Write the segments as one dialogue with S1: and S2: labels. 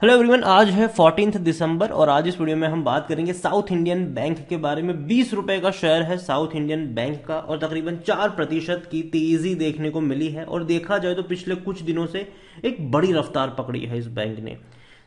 S1: Hello everyone, आज है 14 दिसंबर और आज इस वीडियो में हम बात करेंगे साउथ इंडियन बैंक के बारे में। 20 रुपए का शेयर है साउथ इंडियन बैंक का और तकरीबन 4% की तेजी देखने को मिली है। और देखा जाए तो पिछले कुछ दिनों से एक बड़ी रफ्तार पकड़ी है इस बैंक ने।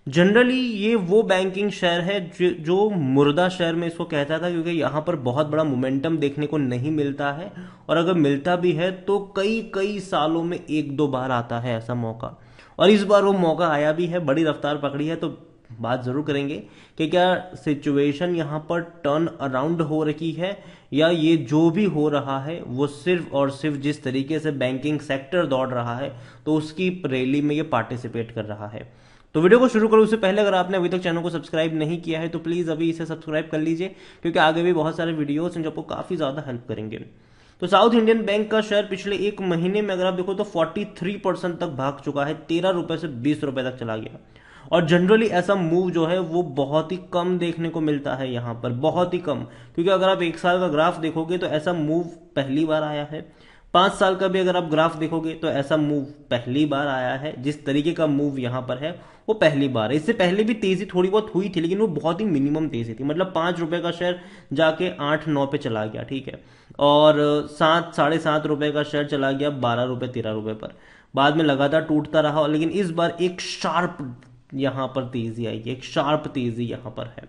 S1: जनरली ये वो बैंकिंग शेयर है जो मुर्दा शेयर में इसको कहता था, क्योंकि यहाँ पर बहुत बड़ा मोमेंटम देखने को नहीं मिलता है और अगर मिलता भी है तो कई कई सालों में एक दो बार आता है ऐसा मौका। और इस बार वो मौका आया भी है, बड़ी रफ्तार पकड़ी है। तो बात जरूर करेंगे कि क्या सिचुएशन यहाँ पर टर्न अराउंड हो रही है या ये जो भी हो रहा है वो सिर्फ और सिर्फ जिस तरीके से बैंकिंग सेक्टर दौड़ रहा है तो उसकी रैली में ये पार्टिसिपेट कर रहा है। तो वीडियो को शुरू करूं उससे पहले अगर आपने अभी तक चैनल को सब्सक्राइब नहीं किया है तो प्लीज अभी इसे सब्सक्राइब कर लीजिए, क्योंकि आगे भी बहुत सारे वीडियोस हैं जो आपको काफी ज्यादा हेल्प करेंगे। तो साउथ इंडियन बैंक का शेयर पिछले एक महीने में अगर आप देखो तो 43% तक भाग चुका है, 13 रुपए से 20 रुपए तक चला गया। और जनरली ऐसा मूव जो है वो बहुत ही कम देखने को मिलता है यहाँ पर, बहुत ही कम। क्योंकि अगर आप एक साल का ग्राफ देखोगे तो ऐसा मूव पहली बार आया है। 5 साल का भी अगर आप ग्राफ देखोगे तो ऐसा मूव पहली बार आया है। जिस तरीके का मूव यहाँ पर है वो पहली बार है। इससे पहले भी तेजी थोड़ी बहुत हुई थी, लेकिन वो बहुत ही मिनिमम तेजी थी। मतलब 5 रुपए का शेयर जाके 8-9 पे चला गया, ठीक है। और 7-7.5 रुपए का शेयर चला गया 12 रुपए 13 रुपए पर। बाद में लगातार टूटता रहा, लेकिन इस बार एक शार्प यहाँ पर तेजी आई, एक शार्प तेजी यहाँ पर है।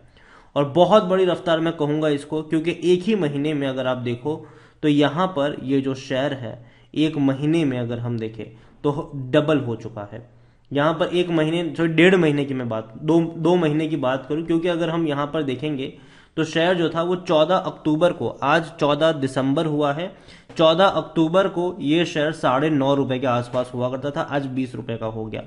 S1: और बहुत बड़ी रफ्तार मैं कहूंगा इसको, क्योंकि एक ही महीने में अगर आप देखो तो यहां पर ये जो शेयर है एक महीने में अगर हम देखें तो डबल हो चुका है। यहां पर एक महीने, जो 1.5 महीने की मैं बात, दो महीने की बात करूं, क्योंकि अगर हम यहां पर देखेंगे तो शेयर जो था वो 14 अक्टूबर को, आज 14 दिसंबर हुआ है, 14 अक्टूबर को ये शेयर 9.5 रुपए के आसपास हुआ करता था, आज 20 रुपए का हो गया।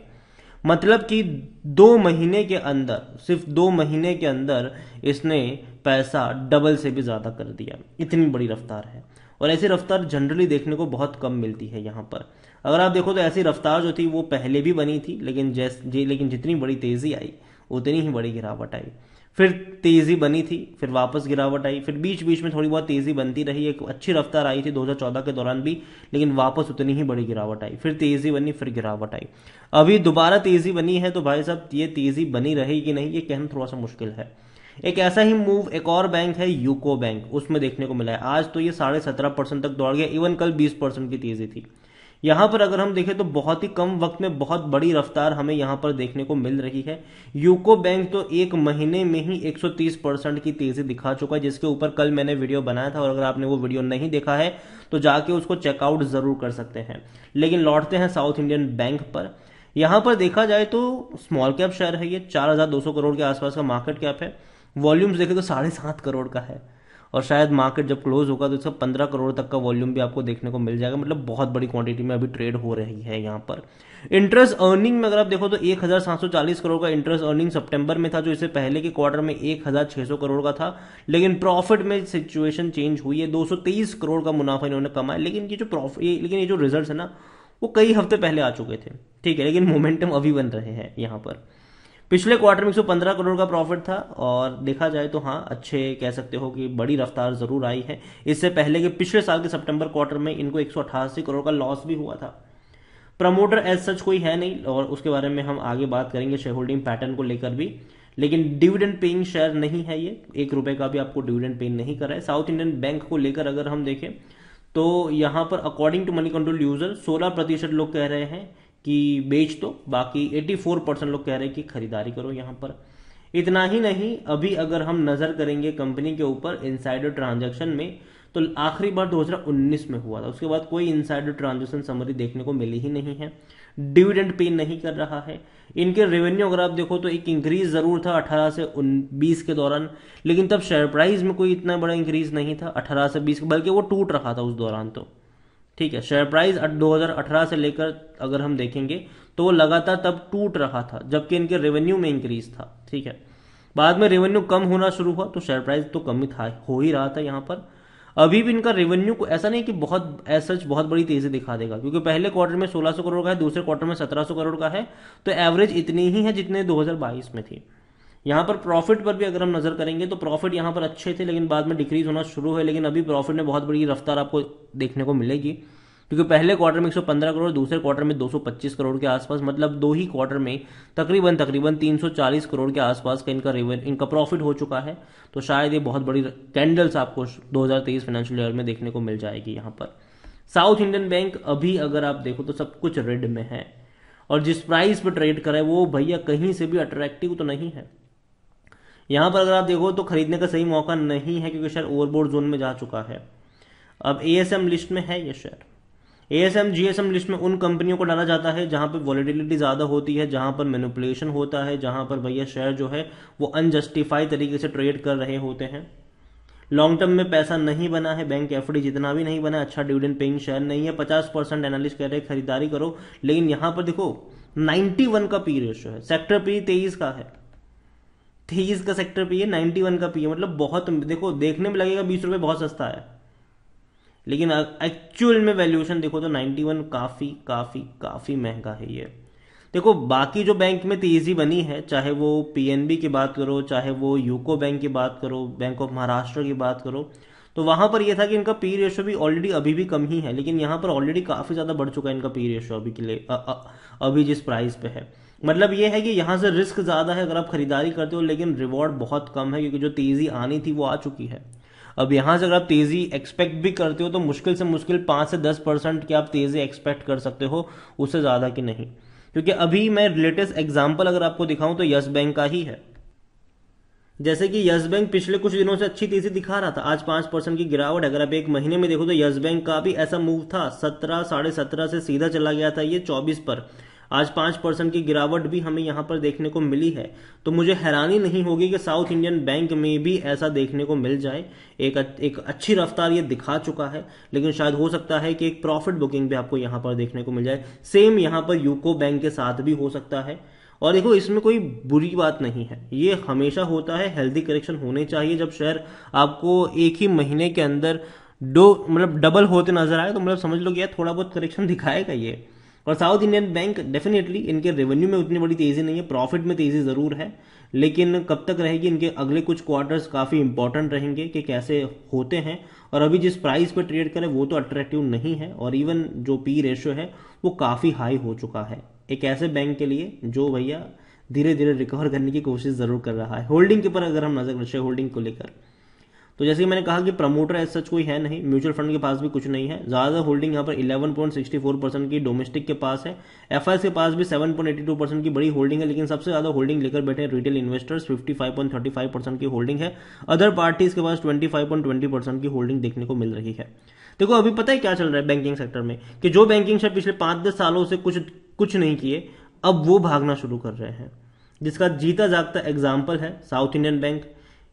S1: मतलब कि 2 महीने के अंदर, सिर्फ 2 महीने के अंदर इसने पैसा डबल से भी ज्यादा कर दिया। इतनी बड़ी रफ्तार है और ऐसी रफ्तार जनरली देखने को बहुत कम मिलती है यहाँ पर। अगर आप देखो तो ऐसी रफ्तार जो थी वो पहले भी बनी थी, लेकिन जितनी बड़ी तेजी आई उतनी ही बड़ी गिरावट आई। फिर तेजी बनी थी, फिर वापस गिरावट आई, फिर बीच बीच में थोड़ी बहुत तेजी बनती रही। एक अच्छी रफ्तार आई थी 2014 के दौरान भी, लेकिन वापस उतनी ही बड़ी गिरावट आई। फिर तेजी बनी, फिर गिरावट आई। अभी दोबारा तेजी बनी है, तो भाई साहब ये तेजी बनी रहेगी कि नहीं ये कहना थोड़ा सा मुश्किल है। एक ऐसा ही मूव एक और बैंक है यूको बैंक, उसमें देखने को मिला है। आज तो ये 17.5% तक दौड़ गया, इवन कल 20% की तेजी थी। यहां पर अगर हम देखें तो बहुत ही कम वक्त में बहुत बड़ी रफ्तार हमें यहां पर देखने को मिल रही है। यूको बैंक तो एक महीने में ही 130% की तेजी दिखा चुका है, जिसके ऊपर कल मैंने वीडियो बनाया था। और अगर आपने वो वीडियो नहीं देखा है तो जाके उसको चेकआउट जरूर कर सकते हैं। लेकिन लौटते हैं साउथ इंडियन बैंक पर। यहां पर देखा जाए तो स्मॉल कैप शेयर है, ये 4,200 करोड़ के आसपास का मार्केट कैप है। वॉल्यूम्स देखें तो 7.5 करोड़ का है और शायद मार्केट जब क्लोज होगा तो इसका 15 करोड़ तक का वॉल्यूम भी आपको देखने को मिल जाएगा। मतलब बहुत बड़ी क्वांटिटी में अभी ट्रेड हो रही है यहाँ पर। इंटरेस्ट अर्निंग में अगर आप देखो तो 1,740 करोड़ का इंटरेस्ट अर्निंग सितंबर में था, जो इससे पहले के क्वार्टर में 1,600 करोड़ का था। लेकिन प्रॉफिट में सिचुएशन चेंज हुई है, 223 करोड़ का मुनाफा इन्होंने कमाया। लेकिन ये जो रिजल्ट है ना वो कई हफ्ते पहले आ चुके थे, ठीक है। लेकिन मोमेंटम अभी बन रहे हैं यहाँ पर। पिछले क्वार्टर में 115 करोड़ का प्रॉफिट था और देखा जाए तो हाँ, अच्छे कह सकते हो कि बड़ी रफ्तार जरूर आई है। इससे पहले के पिछले साल के सितंबर क्वार्टर में इनको 188 करोड़ का लॉस भी हुआ था। प्रमोटर एज सच कोई है नहीं और उसके बारे में हम आगे बात करेंगे शेयर होल्डिंग पैटर्न को लेकर भी। लेकिन डिविडेंड पेइंग शेयर नहीं है ये, 1 रुपए का भी आपको डिविडेंड पे नहीं कर रहा है। साउथ इंडियन बैंक को लेकर अगर हम देखें तो यहां पर according to Moneycontrol user 16% लोग कह रहे हैं कि बेच दो, बाकी 84% लोग कह रहे हैं कि खरीदारी करो यहां पर। इतना ही नहीं, अभी अगर हम नजर करेंगे कंपनी के ऊपर इनसाइडर ट्रांजैक्शन में तो आखिरी बार 2019 में हुआ था, उसके बाद कोई इनसाइडर ट्रांजैक्शन समरी देखने को मिली ही नहीं है। डिविडेंड पे नहीं कर रहा है। इनके रेवेन्यू अगर आप देखो तो एक इंक्रीज जरूर था 18 से 20 के दौरान, लेकिन तब शेयर प्राइस में कोई इतना बड़ा इंक्रीज नहीं था 18 से 20, बल्कि वो टूट रहा था उस दौरान। तो ठीक है, शेयर प्राइस 2018 से लेकर अगर हम देखेंगे तो वो लगातार तब टूट रहा था, जबकि इनके रेवेन्यू में इंक्रीज था, ठीक है। बाद में रेवेन्यू कम होना शुरू हुआ तो शेयर प्राइस तो कम ही था, हो ही रहा था यहाँ पर। अभी भी इनका रेवेन्यू को ऐसा नहीं कि बहुत सच बहुत बड़ी तेजी दिखा देगा, क्योंकि पहले क्वार्टर में 1600 करोड़ का है, दूसरे क्वार्टर में 1700 करोड़ का है। तो एवरेज इतनी ही है जितने 2022 में थी। यहाँ पर प्रॉफिट पर भी अगर हम नजर करेंगे तो प्रॉफिट यहाँ पर अच्छे थे, लेकिन बाद में डिक्रीज होना शुरू है। लेकिन अभी प्रॉफिट में बहुत बड़ी रफ्तार आपको देखने को मिलेगी। क्योंकि पहले क्वार्टर में 115 करोड़, दूसरे क्वार्टर में 225 करोड़ के आसपास, मतलब 2 ही क्वार्टर में तकरीबन 340 करोड़ के आसपास का इनका प्रॉफिट हो चुका है। तो शायद ये बहुत बड़ी कैंडल्स आपको 2023 फाइनेंशियल ईयर में देखने को मिल जाएगी। यहाँ पर साउथ इंडियन बैंक अभी अगर आप देखो तो सब कुछ रेड में है, और जिस प्राइस पे ट्रेड करे वो भैया कहीं से भी अट्रैक्टिव तो नहीं है। यहां पर अगर आप देखो तो खरीदने का सही मौका नहीं है, क्योंकि शेयर ओवरबोर्ड जोन में जा चुका है। अब एएसएम लिस्ट में है ये शेयर। एएसएम जीएसएम लिस्ट में उन कंपनियों को डाला जाता है जहां पर वॉलेटिलिटी ज्यादा होती है, जहां पर मैनिपुलेशन होता है, जहां पर भैया शेयर जो है वो अनजस्टिफाइड तरीके से ट्रेड कर रहे होते हैं। लॉन्ग टर्म में पैसा नहीं बना है, बैंक एफडी जितना भी नहीं बना, अच्छा डिविडेंड पेइंग शेयर नहीं है, 50% एनालिस्ट कह रहे हैं खरीदारी करो। लेकिन यहां पर देखो 91 का पी रेशियो है, सेक्टर पी 23 का है, 23 का सेक्टर पी है, 91 का पी है, मतलब बहुत, देखो देखने में लगेगा 20 रुपए बहुत सस्ता है, लेकिन एक्चुअल में वैल्यूएशन देखो तो 91 काफी काफी काफी महंगा है ये। देखो बाकी जो बैंक में तेजी बनी है, चाहे वो पीएनबी की बात करो, चाहे वो यूको बैंक की बात करो, बैंक ऑफ महाराष्ट्र की बात करो, तो वहां पर यह था कि इनका पी रेशियो भी ऑलरेडी अभी भी कम ही है, लेकिन यहां पर ऑलरेडी काफी ज्यादा बढ़ चुका है इनका पी रेशियो अभी के लिए, अभी जिस प्राइस पे है। मतलब यह है कि यहां से रिस्क ज्यादा है अगर आप खरीदारी करते हो, लेकिन रिवॉर्ड बहुत कम है, क्योंकि जो तेजी आनी थी वो आ चुकी है। अब यहां से अगर आप तेजी एक्सपेक्ट भी करते हो तो मुश्किल से मुश्किल 5 से 10% की आप तेजी एक्सपेक्ट कर सकते हो, उससे ज्यादा की नहीं। क्योंकि अभी मैं लेटेस्ट एग्जांपल अगर आपको दिखाऊं तो यस बैंक का ही है। जैसे कि यस बैंक पिछले कुछ दिनों से अच्छी तेजी दिखा रहा था, आज 5% की गिरावट। अगर आप एक महीने में देखो तो यस बैंक का भी ऐसा मूव था, 17 17.5 से सीधा चला गया था ये 24 पर, आज 5% की गिरावट भी हमें यहां पर देखने को मिली है। तो मुझे हैरानी नहीं होगी कि साउथ इंडियन बैंक में भी ऐसा देखने को मिल जाए। एक अच्छी रफ्तार ये दिखा चुका है, लेकिन शायद हो सकता है कि एक प्रॉफिट बुकिंग भी आपको यहां पर देखने को मिल जाए। सेम यहां पर यूको बैंक के साथ भी हो सकता है। और देखो इसमें कोई बुरी बात नहीं है, ये हमेशा होता है, हेल्दी करेक्शन होने चाहिए। जब शेयर आपको एक ही महीने के अंदर मतलब डबल होते नजर आए तो मतलब समझ लो कि यार थोड़ा बहुत करेक्शन दिखाएगा ये। और साउथ इंडियन बैंक डेफिनेटली इनके रेवेन्यू में उतनी बड़ी तेजी नहीं है, प्रॉफिट में तेजी जरूर है, लेकिन कब तक रहेगी, इनके अगले कुछ क्वार्टर्स काफी इंपॉर्टेंट रहेंगे कि कैसे होते हैं। और अभी जिस प्राइस पर ट्रेड करें वो तो अट्रैक्टिव नहीं है, और इवन जो पी रेशियो है वो काफी हाई हो चुका है एक ऐसे बैंक के लिए जो भैया धीरे धीरे रिकवर करने की कोशिश जरूर कर रहा है। होल्डिंग के ऊपर अगर हम नजर शेयर होल्डिंग को लेकर, तो जैसे मैंने कहा कि प्रमोटर एज सच कोई है नहीं, म्यूचुअल फंड के पास भी कुछ नहीं है। ज्यादा होल्डिंग यहाँ पर 11.64% की डोमेस्टिक के पास है, एफआईएस के पास भी 7.82% की बड़ी होल्डिंग है, लेकिन सबसे ज्यादा होल्डिंग लेकर बैठे रिटेल इन्वेस्टर्स, 55.35% की होल्डिंग है। अदर पार्टीज के पास 25.20% की होल्डिंग देखने को मिल रही है। देखो अभी पता है क्या चल रहा है बैंकिंग सेक्टर में, कि जो बैंकिंग शेयर पिछले 5-10 सालों से कुछ नहीं किए, अब वो भागना शुरू कर रहे हैं, जिसका जीता जागता एग्जाम्पल है south Indian bank,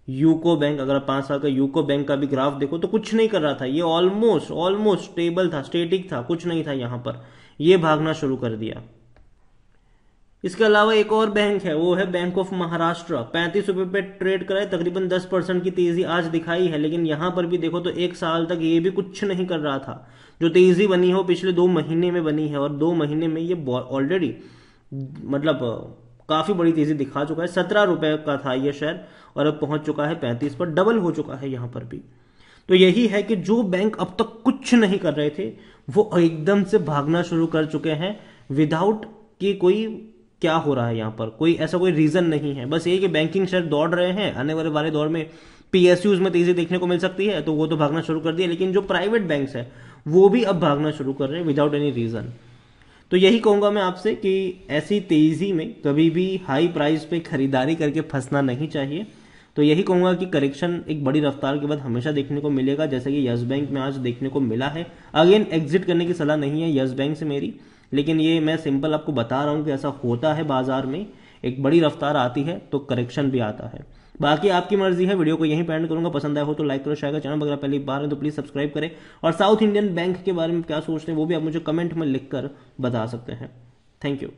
S1: UCO bank. अगर आप 5 साल का यूको बैंक का भी ग्राफ देखो तो कुछ नहीं कर रहा था ये, ऑलमोस्ट स्टेबल था, स्टेटिक था, कुछ नहीं था, यहां पर ये भागना शुरू कर दिया। इसके अलावा एक और बैंक है, वो है बैंक ऑफ महाराष्ट्र, 35 रुपए पे ट्रेड कराए, तकरीबन 10% की तेजी आज दिखाई है। लेकिन यहां पर भी देखो तो एक साल तक ये भी कुछ नहीं कर रहा था। जो तेजी बनी है वो पिछले 2 महीने में बनी है, और 2 महीने में ये ऑलरेडी मतलब काफी बड़ी तेजी दिखा चुका है। 17 रुपए का था ये शेयर और अब पहुंच चुका है 35 पर, डबल हो चुका है यहां पर भी। तो यही है कि जो बैंक अब तक कुछ नहीं कर रहे थे वो एकदम से भागना शुरू कर चुके हैं, विदाउट कि कोई क्या हो रहा है यहां पर, कोई ऐसा कोई रीजन नहीं है। बस ये कि बैंकिंग शेयर दौड़ रहे हैं, आने वाले दौर में पीएसयूज में तेजी देखने को मिल सकती है, तो वो तो भागना शुरू कर दिया। लेकिन जो प्राइवेट बैंक्स है वो भी अब भागना शुरू कर रहे हैं विदाउट एनी रीजन। तो यही कहूंगा मैं आपसे कि ऐसी तेजी में कभी भी हाई प्राइस पे खरीदारी करके फंसना नहीं चाहिए। तो यही कहूंगा कि करेक्शन एक बड़ी रफ्तार के बाद हमेशा देखने को मिलेगा, जैसे कि यस बैंक में आज देखने को मिला है। अगेन एग्जिट करने की सलाह नहीं है यस बैंक से मेरी, लेकिन ये मैं सिंपल आपको बता रहा हूं कि ऐसा होता है बाजार में, एक बड़ी रफ्तार आती है तो करेक्शन भी आता है। बाकी आपकी मर्जी है। वीडियो को यहीं पे एंड करूंगा, पसंद आया हो तो लाइक करो, शेयर करो, चैनल अगर पहली बार है तो प्लीज सब्सक्राइब करें। और साउथ इंडियन बैंक के बारे में क्या सोचते हैं वो भी आप मुझे कमेंट में लिखकर बता सकते हैं। Thank you.